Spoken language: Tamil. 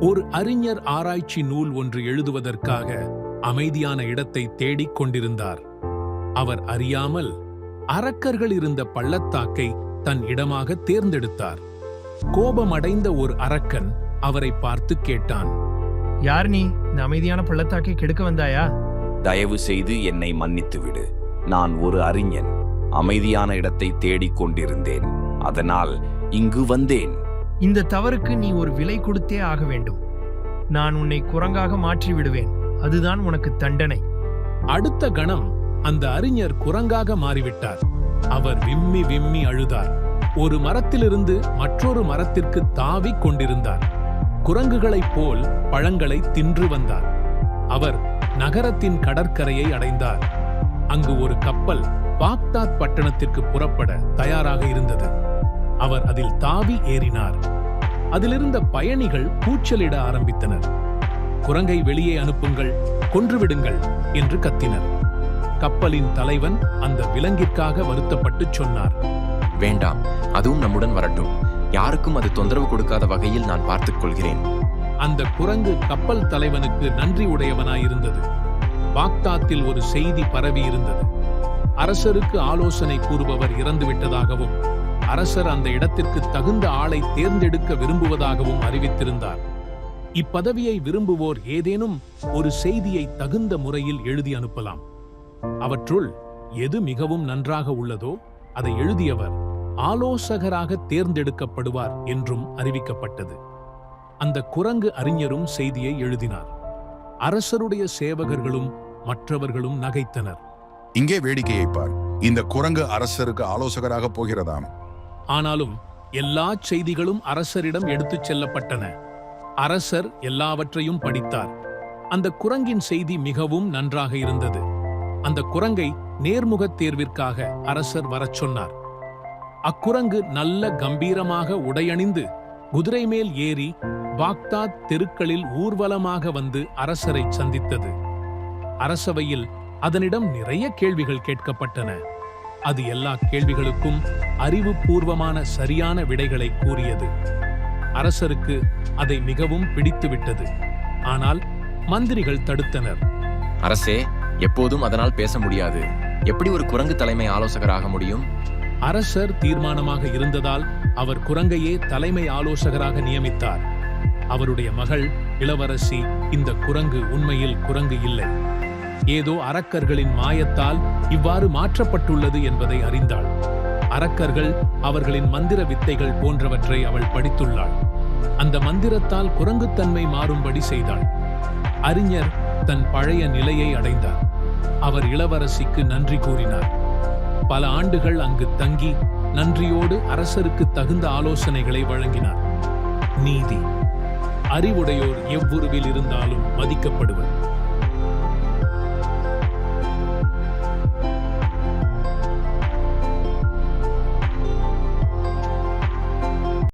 ஒரு அறிஞர் ஆராய்ச்சி நூல் ஒன்று எழுதுவதற்காக அமைதியான இடத்தை தேடிக் கொண்டிருந்தார். அவர் அறியாமல் அரக்கர்கள் இருந்த பள்ளத்தாக்கை தன் இடமாக தேர்ந்தெடுத்தார். கோபமடைந்த ஒரு அரக்கன் அவரை பார்த்து கேட்டான், யார் நீ? இந்த அமைதியான பள்ளத்தாக்கை கெடுக்க வந்தாயா? தயவு செய்து என்னை மன்னித்து விடு. நான் ஒரு அறிஞன். அமைதியான இடத்தை தேடிக் கொண்டிருந்தேன். அதனால் இங்கு வந்தேன். இந்த தவறுக்கு நீ ஒரு விலை கொடுத்தே ஆக வேண்டும். நான் உன்னை குரங்காக மாற்றி விடுவேன். அதுதான் உனக்கு தண்டனை. அடுத்த கணம் அந்த அறிஞர் குரங்காக மாறிவிட்டார். அவர் விம்மி விம்மி அழுதார். ஒரு மரத்திலிருந்து மற்றொரு மரத்திற்கு தாவிக் கொண்டிருந்தார். குரங்குகளைப் போல் பழங்களை தின்று வந்தார். அவர் நகரத்தின் கடற்கரையை அடைந்தார். அங்கு ஒரு கப்பல் பாக்தாத் பட்டணத்திற்கு புறப்பட தயாராக இருந்தது. அவர் அதில் தாவி ஏறினார். அதிலிருந்த பயணிகள் கூச்சலிட ஆரம்பித்தனர். குரங்கை வெளியே அனுப்புங்கள், கொன்றுவிடுங்கள் என்று கத்தினர். கப்பலின் தலைவன் அந்த விலங்கிற்காக வருத்தப்பட்டு சொன்னார், வேண்டாம், அதுவும் நம்முடன் வரட்டும். யாருக்கும் அது தொந்தரவு கொடுக்காத வகையில் நான் பார்த்துக் கொள்கிறேன். அந்த குரங்கு கப்பல் தலைவனுக்கு நன்றி உடையவனாயிருந்தது. பாக்தாத்தில் ஒரு செய்தி பரவி இருந்தது. அரசருக்கு ஆலோசனை கூறுபவர் இறந்துவிட்டதாகவும் அரசர் அந்த இடத்திற்கு தகுந்த ஆளை தேர்ந்தெடுக்க விரும்புவதாகவும் அறிவித்திருந்தார். இப்பதவியை விரும்புவோர் ஏதேனும் ஒரு செய்தியை தகுந்த முறையில் எழுதி அனுப்பலாம். அவற்றுள் எது மிகவும் நன்றாக உள்ளதோ அதை எழுதியவர் ஆலோசகராக தேர்ந்தெடுக்கப்படுவார் என்றும் அறிவிக்கப்பட்டது. அந்த குரங்கு அறிஞரும் செய்தியை எழுதினார். அரசருடைய சேவகர்களும் மற்றவர்களும் நகைத்தனர். இங்கே வேடிக்கையை பார், இந்த குரங்கு அரசருக்கு ஆலோசகராக போகிறதாம். ஆனாலும் எல்லா செய்திகளும் அரசரிடம் எடுத்துச் செல்லப்பட்டன. அரசர் எல்லாவற்றையும் படித்தார். அந்த குரங்கின் செய்தி மிகவும் நன்றாக இருந்தது. அந்த குரங்கை நேர்முகத் தேர்விற்காக அரசர் வரச் சொன்னார். அக்குரங்கு நல்ல கம்பீரமாக உடையணிந்து குதிரை மேல் ஏறி பாக்தாத் தெருக்களில் ஊர்வலமாக வந்து அரசரை சந்தித்தது. அரசவையில் அதனிடம் நிறைய கேள்விகள் கேட்கப்பட்டன. அது எல்லா கேள்விகளுக்கும் அறிவுபூர்வமான சரியான விடைகளை கூறியது. அரசருக்கு அதை மிகவும் பிடித்துவிட்டது. ஆனால் மந்திரிகள் தடுத்தனர். அரசே, எப்போதும் அதனால் பேச முடியாது. எப்படி ஒரு குரங்கு தலைமை ஆலோசகராக முடியும்? அரசர் தீர்மானமாக இருந்ததால் அவர் குரங்கையே தலைமை ஆலோசகராக நியமித்தார். அவருடைய மகள் இளவரசி இந்த குரங்கு உண்மையில் குரங்கு இல்லை, ஏதோ அரக்கர்களின் மாயத்தால் இவ்வாறு மாற்றப்பட்டுள்ளது என்பதை அறிந்தாள். அரக்கர்கள் அவர்களின் மந்திர வித்தைகள் போன்றவற்றை அவள் படித்துள்ளாள். அந்த மந்திரத்தால் குரங்குத்தன்மை மாறும்படி செய்தாள். அறிஞர் தன் பழைய நிலையை அடைந்தார். அவர் இளவரசிக்கு நன்றி கூறினார். பல ஆண்டுகள் அங்கு தங்கி நன்றியோடு அரசருக்கு தகுந்த ஆலோசனைகளை வழங்கினார். நீதி: அறிவுடையோர் எவ்வுருவில் இருந்தாலும் மதிக்கப்படுவர்.